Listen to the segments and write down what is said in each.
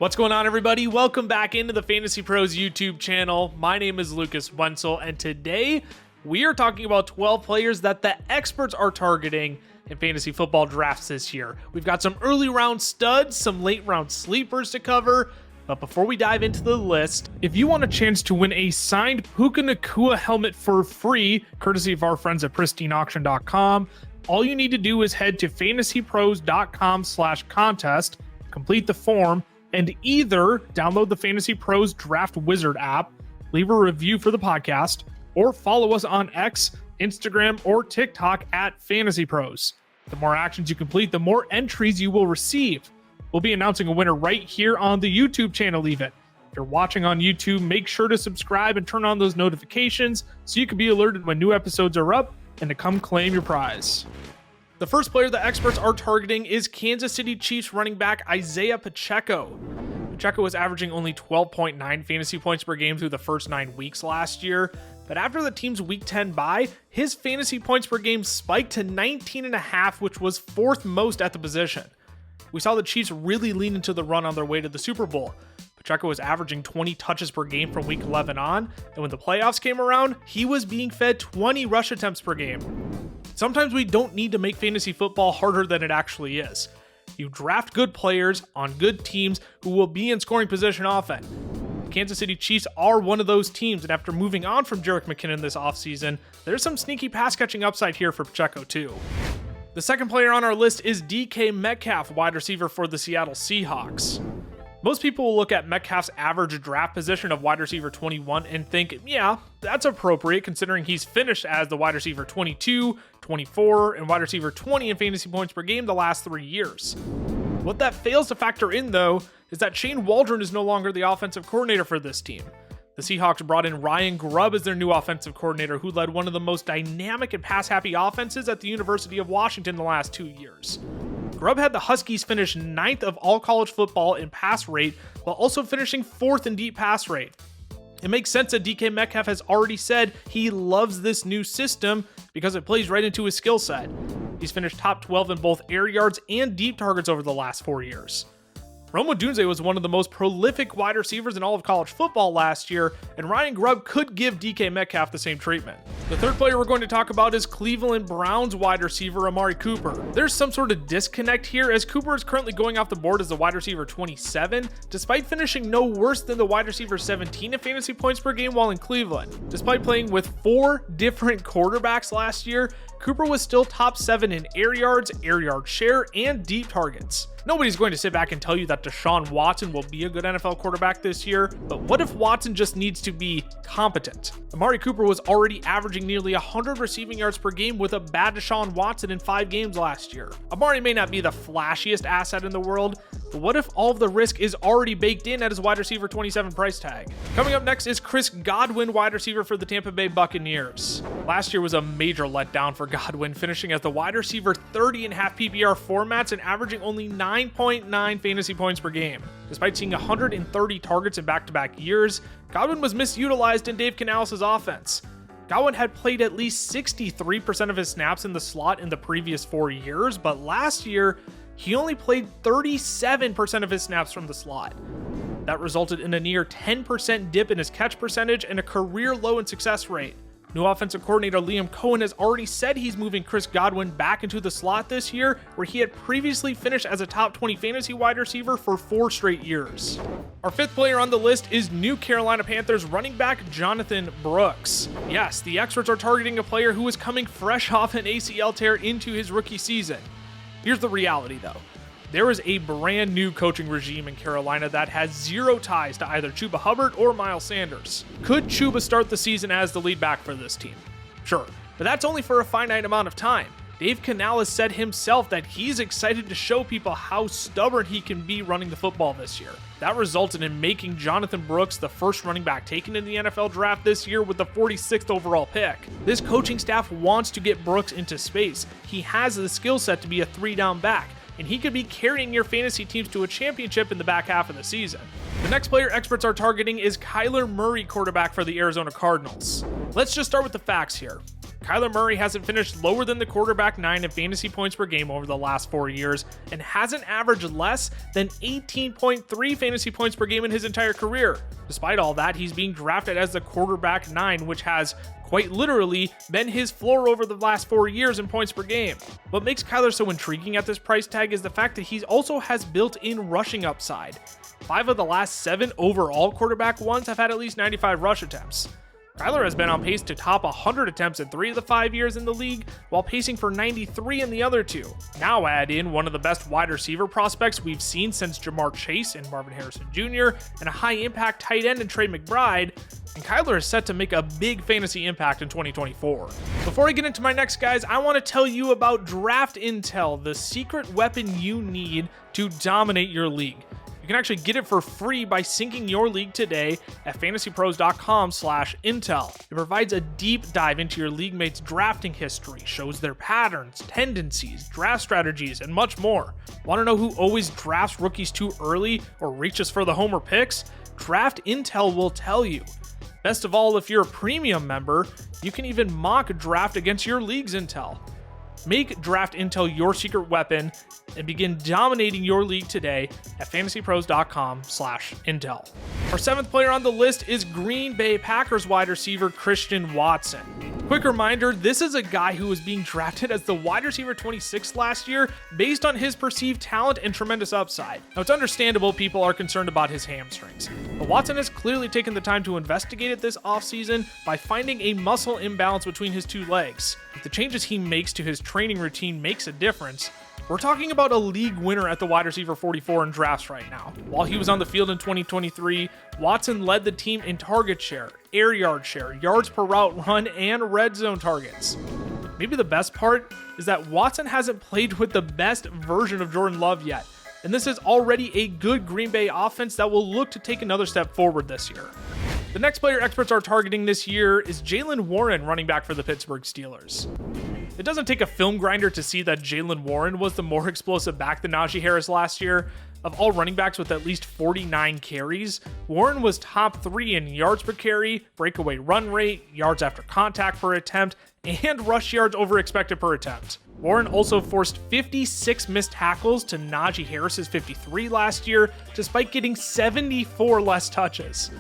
What's going on, everybody? Welcome back into the Fantasy Pros YouTube channel. My name is Lucas Wencl, and today we are talking about 12 players that the experts are targeting in fantasy football drafts this year. We've got some early round studs, some late round sleepers to cover. But before we dive into the list, if you want a chance to win a signed Puka Nacua helmet for free, courtesy of our friends at pristineauction.com, all you need to do is head to fantasypros.com/contest, complete the form, and either download the Fantasy Pros Draft Wizard app, leave a review for the podcast, or follow us on X, Instagram, or TikTok at Fantasy Pros. The more actions you complete, the more entries you will receive. We'll be announcing a winner right here on the YouTube channel even. If you're watching on YouTube, make sure to subscribe and turn on those notifications so you can be alerted when new episodes are up and to come claim your prize. The first player the experts are targeting is Kansas City Chiefs running back Isiah Pacheco. Pacheco was averaging only 12.9 fantasy points per game through the first 9 weeks last year, but after the team's Week 10 bye, his fantasy points per game spiked to 19.5, which was 4th most at the position. We saw the Chiefs really lean into the run on their way to the Super Bowl. Pacheco was averaging 20 touches per game from Week 11 on, and when the playoffs came around, he was being fed 20 rush attempts per game. Sometimes we don't need to make fantasy football harder than it actually is. You draft good players on good teams who will be in scoring position often. The Kansas City Chiefs are one of those teams, and after moving on from Jerick McKinnon this offseason, there's some sneaky pass-catching upside here for Pacheco too. The second player on our list is DK Metcalf, wide receiver for the Seattle Seahawks. Most people will look at Metcalf's average draft position of wide receiver 21 and think, yeah, that's appropriate considering he's finished as the wide receiver 22, 24, and wide receiver 20 in fantasy points per game the last 3 years. What that fails to factor in, though, is that Shane Waldron is no longer the offensive coordinator for this team. The Seahawks brought in Ryan Grubb as their new offensive coordinator, who led one of the most dynamic and pass-happy offenses at the University of Washington the last 2 years. Grubb had the Huskies finish 9th of all college football in pass rate, while also finishing 4th in deep pass rate. It makes sense that DK Metcalf has already said he loves this new system because it plays right into his skill set. He's finished top 12 in both air yards and deep targets over the last 4 years. Rome Odunze was one of the most prolific wide receivers in all of college football last year, and Ryan Grubb could give DK Metcalf the same treatment. The third player we're going to talk about is Cleveland Browns wide receiver Amari Cooper. There's some sort of disconnect here, as Cooper is currently going off the board as the wide receiver 27, despite finishing no worse than the wide receiver 17 in fantasy points per game while in Cleveland. Despite playing with 4 different quarterbacks last year, Cooper was still top 7 in air yards, air yard share, and deep targets. Nobody's going to sit back and tell you that Deshaun Watson will be a good NFL quarterback this year, but what if Watson just needs to be competent? Amari Cooper was already averaging nearly 100 receiving yards per game with a bad Deshaun Watson in 5 games last year. Amari may not be the flashiest asset in the world, but what if all of the risk is already baked in at his wide receiver 27 price tag? Coming up next is Chris Godwin, wide receiver for the Tampa Bay Buccaneers. Last year was a major letdown for Godwin, finishing as the wide receiver 30 in half PPR formats and averaging only 9.9 fantasy points per game. Despite seeing 130 targets in back-to-back years, Godwin was misutilized in Dave Canales' offense. Godwin had played at least 63% of his snaps in the slot in the previous 4 years, but last year, he only played 37% of his snaps from the slot. That resulted in a near 10% dip in his catch percentage and a career low in success rate. New offensive coordinator Liam Cohen has already said he's moving Chris Godwin back into the slot this year, where he had previously finished as a top 20 fantasy wide receiver for 4 straight years. Our fifth player on the list is new Carolina Panthers running back Jonathon Brooks. Yes, the experts are targeting a player who is coming fresh off an ACL tear into his rookie season. Here's the reality though. There is a brand new coaching regime in Carolina that has 0 ties to either Chuba Hubbard or Miles Sanders. Could Chuba start the season as the lead back for this team? Sure, but that's only for a finite amount of time. Dave Canales said himself that he's excited to show people how stubborn he can be running the football this year. That resulted in making Jonathon Brooks the first running back taken in the NFL draft this year with the 46th overall pick. This coaching staff wants to get Brooks into space. He has the skill set to be a 3-down back, and he could be carrying your fantasy teams to a championship in the back half of the season. The next player experts are targeting is Kyler Murray, quarterback for the Arizona Cardinals. Let's just start with the facts here. Kyler Murray hasn't finished lower than the quarterback 9 in fantasy points per game over the last 4 years and hasn't averaged less than 18.3 fantasy points per game in his entire career. Despite all that, he's being drafted as the quarterback 9, which has quite literally been his floor over the last 4 years in points per game. What makes Kyler so intriguing at this price tag is the fact that he also has built-in rushing upside. 5 of the last 7 overall quarterback ones have had at least 95 rush attempts. Kyler has been on pace to top 100 attempts in 3 of the 5 years in the league, while pacing for 93 in the other 2. Now add in one of the best wide receiver prospects we've seen since Jamar Chase and Marvin Harrison Jr., and a high-impact tight end in Trey McBride, and Kyler is set to make a big fantasy impact in 2024. Before I get into my next guys, I want to tell you about Draft Intel, the secret weapon you need to dominate your league. You can actually get it for free by syncing your league today at fantasypros.com/intel. It provides a deep dive into your league mates' drafting history, shows their patterns, tendencies, draft strategies, and much more. Want to know who always drafts rookies too early or reaches for the homer picks? Draft Intel will tell you. Best of all, if you're a premium member, you can even mock draft against your league's intel. Make Draft Intel your secret weapon and begin dominating your league today at fantasypros.com/intel. Our 7th player on the list is Green Bay Packers wide receiver Christian Watson. Quick reminder, this is a guy who was being drafted as the wide receiver 26 last year based on his perceived talent and tremendous upside. Now, it's understandable people are concerned about his hamstrings, but Watson has clearly taken the time to investigate it this offseason by finding a muscle imbalance between his 2 legs. If the changes he makes to his training routine makes a difference, we're talking about a league winner at the wide receiver 44 in drafts right now. While he was on the field in 2023, Watson led the team in target share, air yard share, yards per route run, and red zone targets. Maybe the best part is that Watson hasn't played with the best version of Jordan Love yet, and this is already a good Green Bay offense that will look to take another step forward this year. The next player experts are targeting this year is Jaylen Warren, running back for the Pittsburgh Steelers. It doesn't take a film grinder to see that Jaylen Warren was the more explosive back than Najee Harris last year. Of all running backs with at least 49 carries, Warren was top 3 in yards per carry, breakaway run rate, yards after contact per attempt, and rush yards over expected per attempt. Warren also forced 56 missed tackles to Najee Harris's 53 last year, despite getting 74 less touches.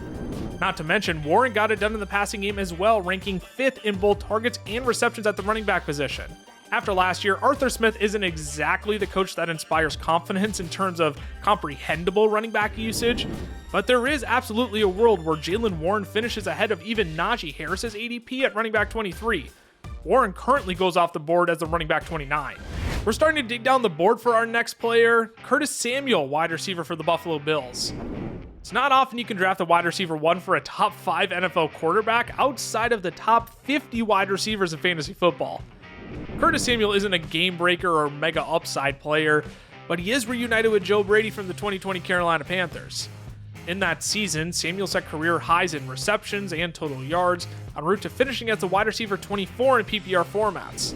Not to mention, Warren got it done in the passing game as well, ranking 5th in both targets and receptions at the running back position. After last year, Arthur Smith isn't exactly the coach that inspires confidence in terms of comprehensible running back usage, but there is absolutely a world where Jaylen Warren finishes ahead of even Najee Harris's ADP at running back 23. Warren currently goes off the board as the running back 29. We're starting to dig down the board for our next player, Curtis Samuel, wide receiver for the Buffalo Bills. It's not often you can draft a wide receiver 1 for a top 5 NFL quarterback outside of the top 50 wide receivers in fantasy football. Curtis Samuel isn't a game breaker or mega upside player, but he is reunited with Joe Brady from the 2020 Carolina Panthers. In that season, Samuel set career highs in receptions and total yards, en route to finishing as the wide receiver 24 in PPR formats.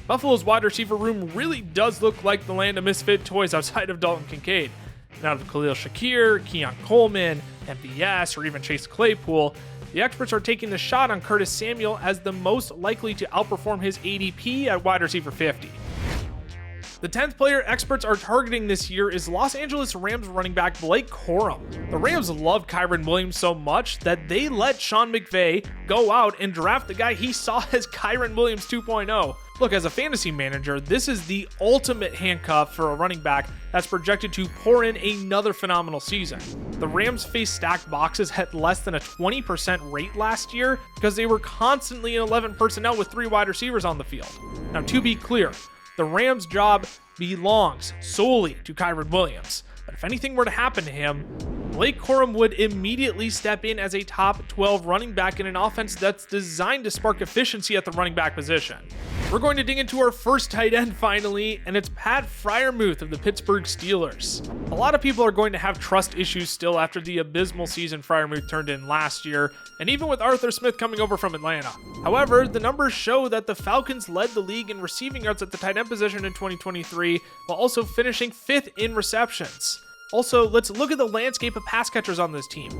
Buffalo's wide receiver room really does look like the land of misfit toys outside of Dalton Kincaid. And out of Khalil Shakir, Keon Coleman, MVS, or even Chase Claypool, the experts are taking the shot on Curtis Samuel as the most likely to outperform his ADP at wide receiver 50. The 10th player experts are targeting this year is Los Angeles Rams running back Blake Corum. The Rams love Kyren Williams so much that they let Sean McVay go out and draft the guy he saw as Kyren Williams 2.0. Look, as a fantasy manager, this is the ultimate handcuff for a running back that's projected to pour in another phenomenal season. The Rams faced stacked boxes at less than a 20% rate last year because they were constantly in 11 personnel with 3 wide receivers on the field. Now, to be clear, the Rams' job belongs solely to Kyren Williams, but if anything were to happen to him, Blake Corum would immediately step in as a top 12 running back in an offense that's designed to spark efficiency at the running back position. We're going to dig into our first tight end finally, and it's Pat Freiermuth of the Pittsburgh Steelers. A lot of people are going to have trust issues still after the abysmal season Freiermuth turned in last year, and even with Arthur Smith coming over from Atlanta. However, the numbers show that the Falcons led the league in receiving yards at the tight end position in 2023, while also finishing 5th in receptions. Also, let's look at the landscape of pass catchers on this team.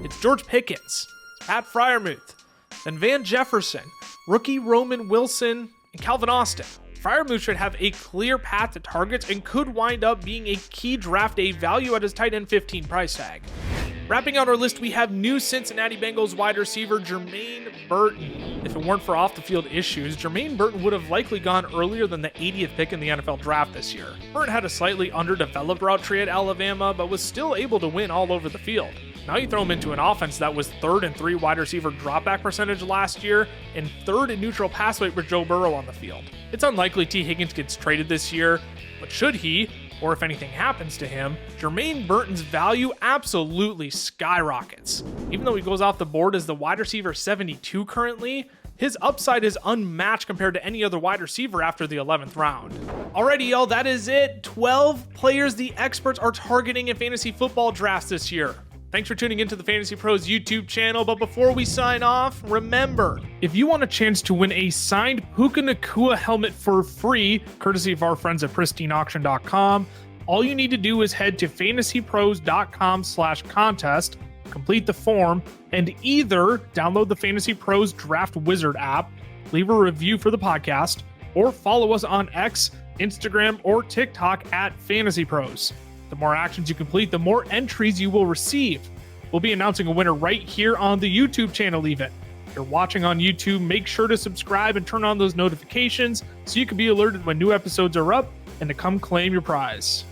It's George Pickens, it's Pat Freiermuth, then Van Jefferson, rookie Roman Wilson, and Calvin Austin. Freiermuth should have a clear path to targets and could wind up being a key draft day value at his tight end 15 price tag. Wrapping out our list, we have new Cincinnati Bengals wide receiver Jermaine Burton. If it weren't for off-the-field issues, Jermaine Burton would have likely gone earlier than the 80th pick in the NFL draft this year. Burton had a slightly underdeveloped route tree at Alabama, but was still able to win all over the field. Now you throw him into an offense that was 3rd in 3 wide receiver dropback percentage last year and 3rd in neutral pass rate with Joe Burrow on the field. It's unlikely T. Higgins gets traded this year, but should he, or if anything happens to him, Jermaine Burton's value absolutely skyrockets. Even though he goes off the board as the wide receiver 72 currently, his upside is unmatched compared to any other wide receiver after the 11th round. Alrighty, y'all, that is it. 12 players the experts are targeting in fantasy football drafts this year. Thanks for tuning into the Fantasy Pros YouTube channel, but before we sign off, remember, if you want a chance to win a signed Puka Nacua helmet for free, courtesy of our friends at pristineauction.com, all you need to do is head to fantasypros.com/contest, complete the form, and either download the Fantasy Pros Draft Wizard app, leave a review for the podcast, or follow us on X, Instagram, or TikTok at Fantasy Pros. The more actions you complete, the more entries you will receive. We'll be announcing a winner right here on the YouTube channel even. If you're watching on YouTube, make sure to subscribe and turn on those notifications so you can be alerted when new episodes are up and to come claim your prize.